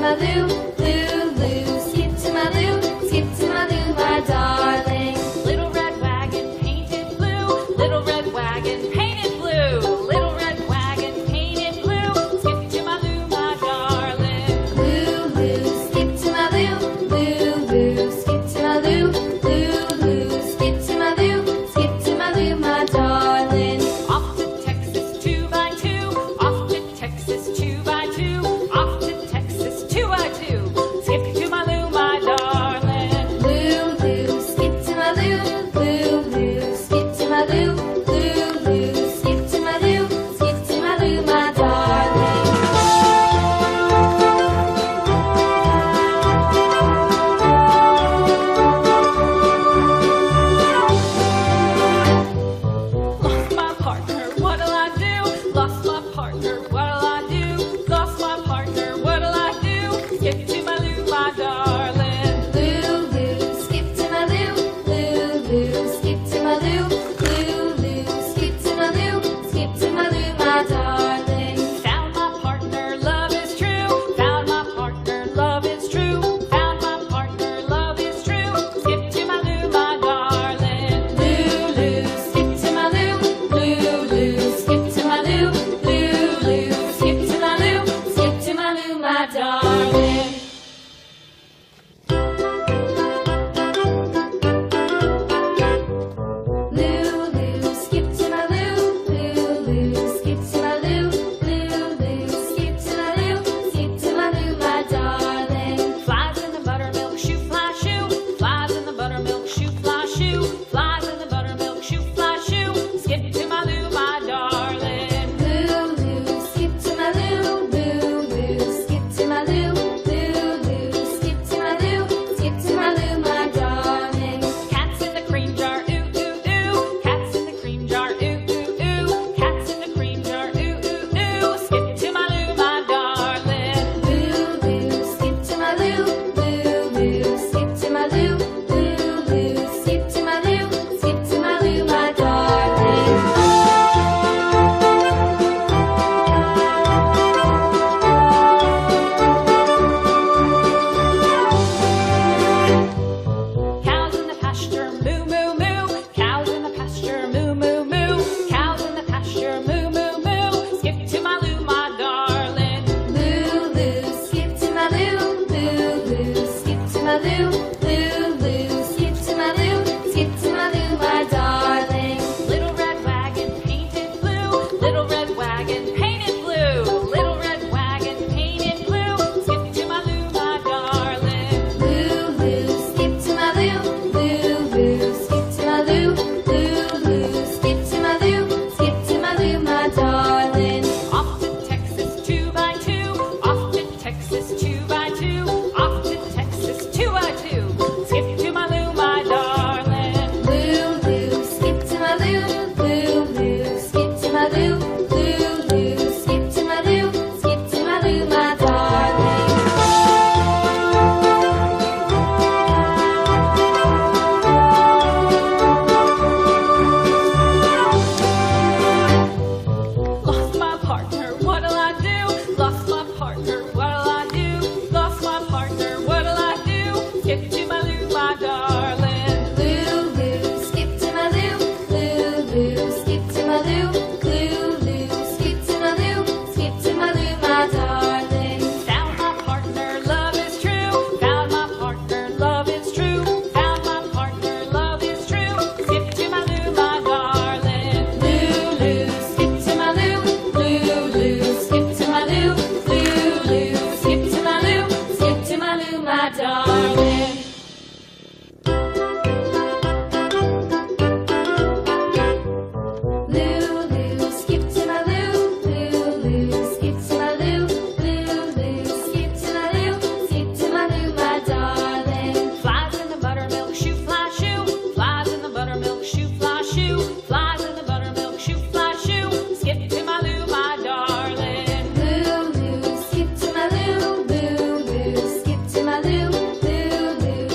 my Lou, Lou, Lou. Skip to my Lou, skip to my Lou, my darling. Little red wagon painted blue, little red wagon painted blue, little red wagon painted blue. Skip to my Lou, my darling. Lou, Lou, skip to my Lou, Lou, Lou. Skip to my Lou, Lou, Lou. Skip to my Lou, skip to my Lou, my darling. Off to Texas 2x2, off to Texas 2x2, off to Texas 2x2. Skip to my Lou, my darling. Lou, Lou, skip to my Lou, Lou, Lou. Skip to my Lou, Lou, Lou. Skip to my Lou, skip to my Lou, my darling. Lost my partner, what'll I do? Lost my partner, what'll I do? Lost my partner, what'll I do? Skip to my Lou, my darling. Lou, Lou, skip to my Lou, Lou, Lou. Skip to my Lou, Lou, Lou. Skip to my Lou, skip to my Lou, my darling. Found my partner, love is true. Found my partner, love is true. Found my partner, love is true. Skip to my Lou, my darling. Lou, Lou, skip to my Lou, Lou, Lou. Skip to my Lou, Lou, Lou. Skip to my Lou, skip to my Lou, my darling. Lou, Lou, skip to my Lou, Lou, Lou. Skip to my Lou, Lou, Lou. Skip to my Lou, skip to my Lou, my darling. Flies in the buttermilk shoe, fly shoe. Flies in the buttermilk shoe, fly shoe. Flies in the buttermilk shoe, fly shoe. Skip to my Lou, my darling. Lou, Lou, skip to my Lou, Lou, Lou. Skip to my Lou, Lou, Lou. Skip to my Lou, skip to my Lou, my darling. Cats in the cream jar, ooh, ooh, ooh. Cats in the cream jar, ooh, ooh, ooh. Cats in the cream jar, ooh, ooh, ooh. Skip to my Lou, my darling. Lou, Lou, skip to my Lou, Lou, Lou. Skip to my Lou, Lou, Lou. Skip to my Lou, skip to my Lou, my darling. Cows in the pasture, moo, moo, moo. Cows in the pasture, moo, moo, moo. Cows in the pasture, moo, moo, moo. Skip to my Lou, my darling. Lou, Lou, skip to my Lou, Lou, Lou. Skip to my Lou, Lou, Lou. Skip to my Lou, skip to my Lou, my darling. Little red wagon painted blue. Little red wagon painted blue. Little red wagon painted blue. Skip to my Lou, my darling. Lou, Lou, skip to my Lou, Lou, Lou. Skip to my Lou, Lou, Lou. Skip to my Lou, skip to my Lou, my darling. Off to Texas 2x2. Off to Texas 2x2. Off to Texas 2x2. Skip to my Lou, my darling. Lou, Lou, skip to my Lou, Lou, Lou. Skip to my Lou, Lou, Lou. Skip to my Lou, skip to my Lou, my darling. Lost my partner, what'll I do? Lost my partner, what'll I do? Lost my partner, what'll I do? Skip to my Lou, my darling. Lou, Lou, skip to my Lou, Lou, Lou. Skip to my Lou, Lou, Lou. Skip to my Lou, skip to my Lou, my darling. Found my partner, love is true. Found my partner, love is true. Found my partner, love is true. Skip to my Lou, my darling. Lou, Lou, skip to my Lou, Lou, Lou. Skip to my Lou, Lou, Lou. Skip to my Lou, skip to my Lou, my darling. Lou, Lou, skip to my Lou, Lou, Lou. Skip to my Lou, Lou, Lou. Skip to my Lou, skip to my Lou, my darling. Flies in the buttermilk shoe, fly shoe. Flies in the buttermilk shoe, fly shoe. Flies in the buttermilk shoe, fly shoe. Skip to my Lou, my darling. Lou, Lou, skip to my Lou, Lou, Lou. Skip to my Lou, Lou, Lou.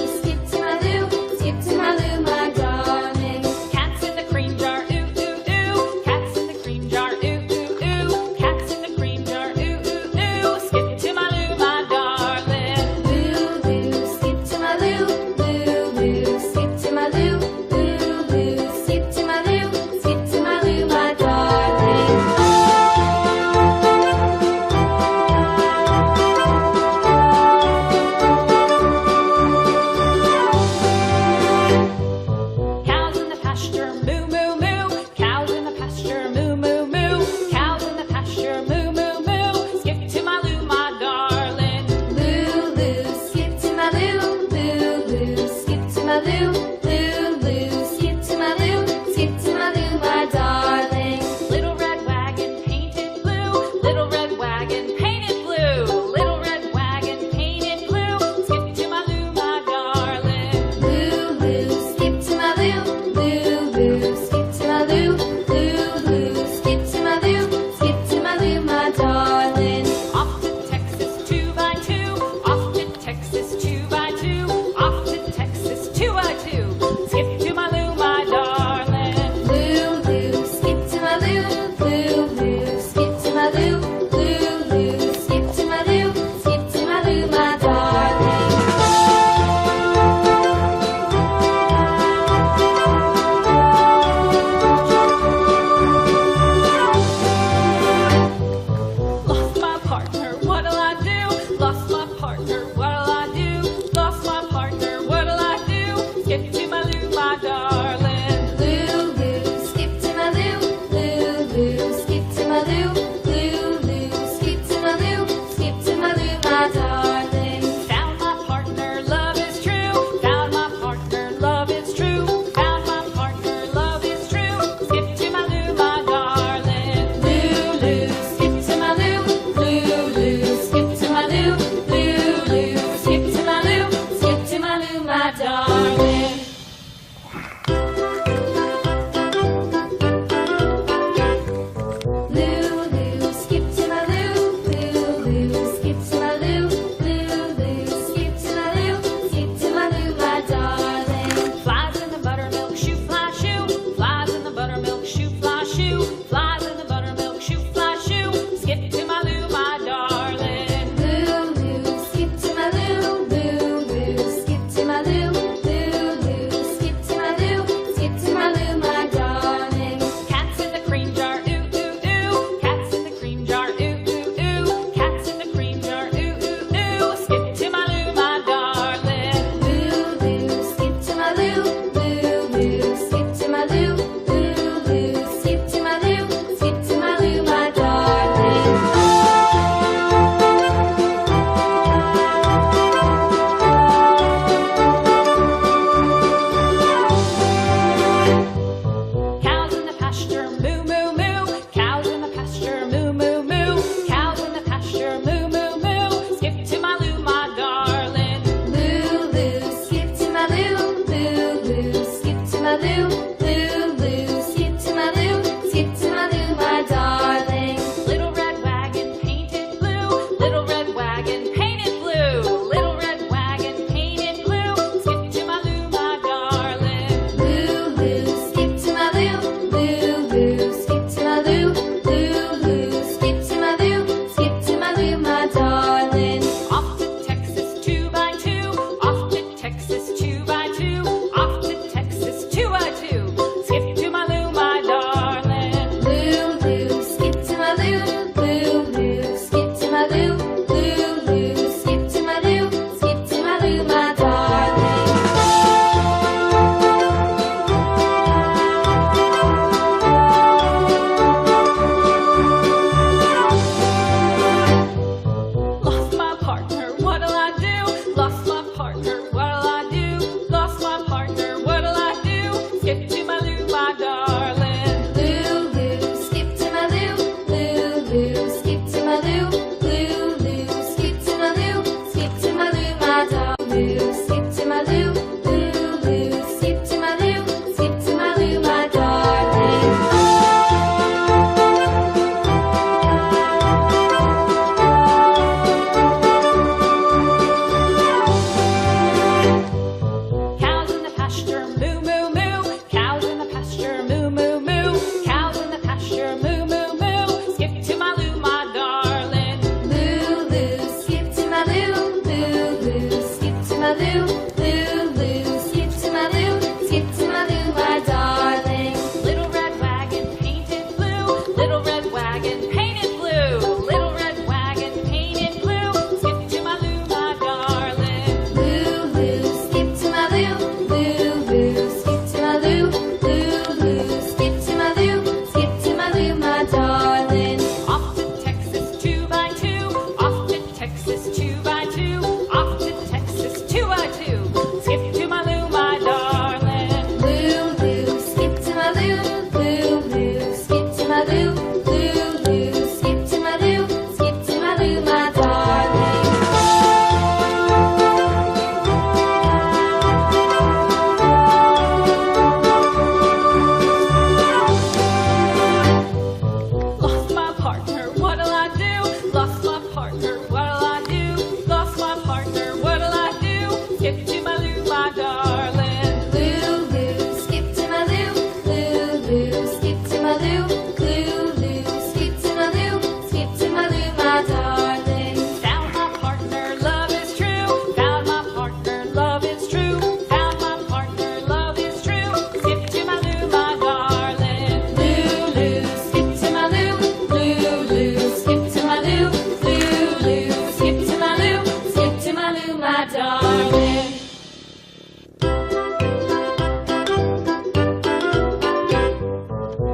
my darling.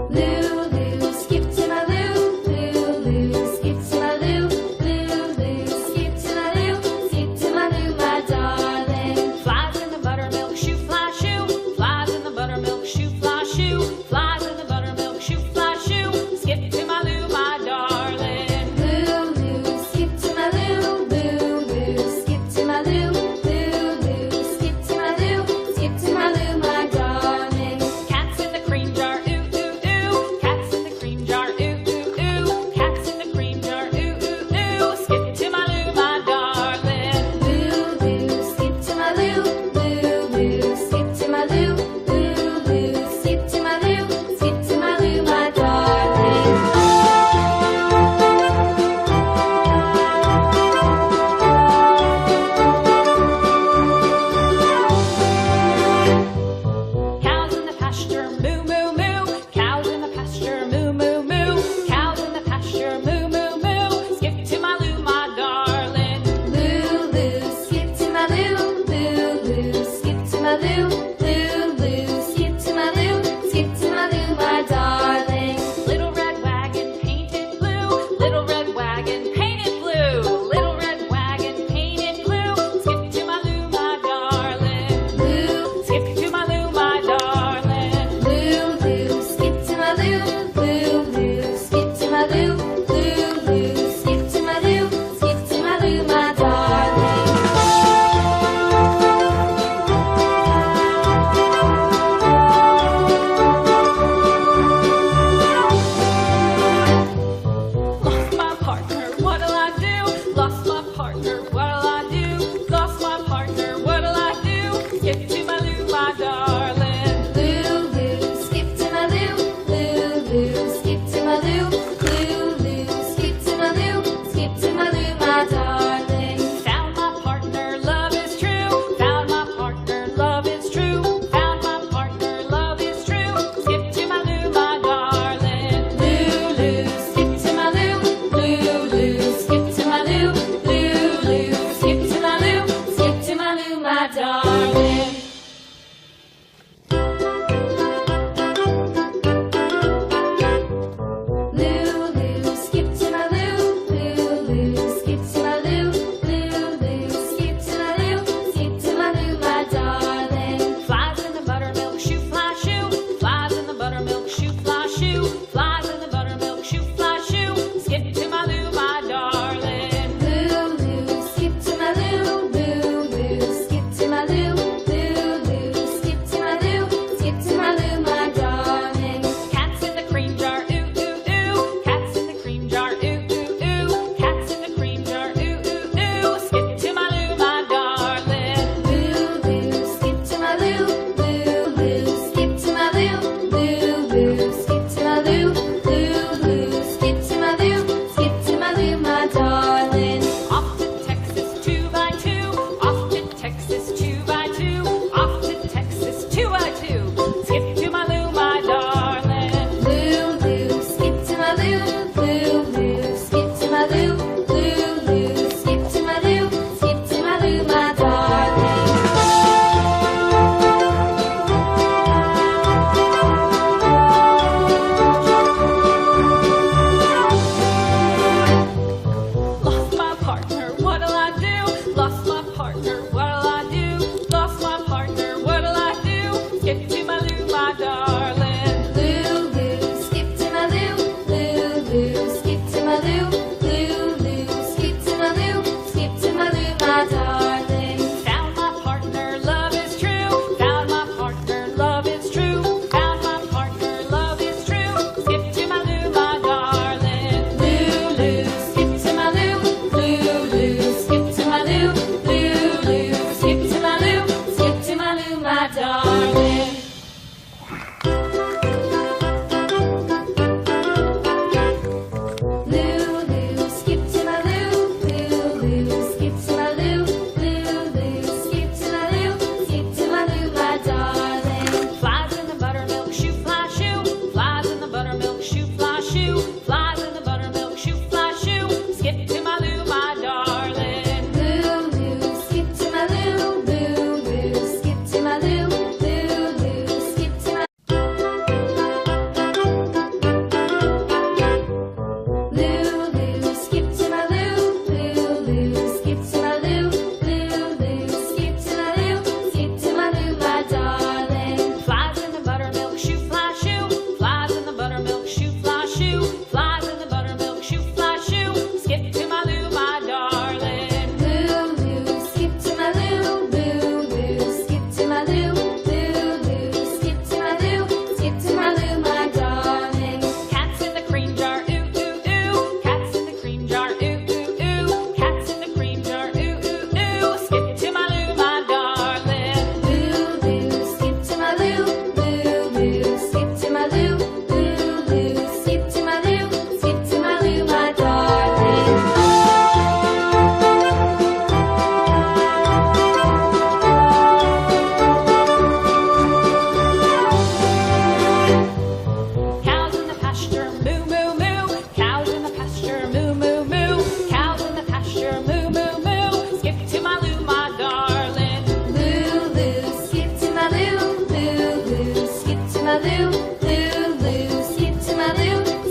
Lulu, skip to my Lou, Lulu, skip to my Lou, Lulu, skip to my Lou, skip to my Lou, my darling. Flies in the buttermilk shoe, fly shoe. Flies in the buttermilk shoe, fly shoe. Flies in the buttermilk shoe, fly shoe. Skip to my Lou, my darling. Lulu, skip to my Lou, Lulu, skip to my Lou, Lulu,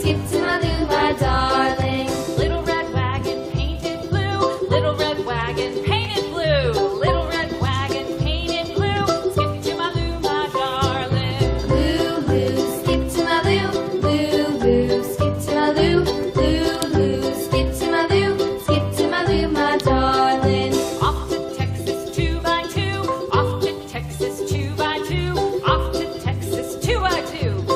skip to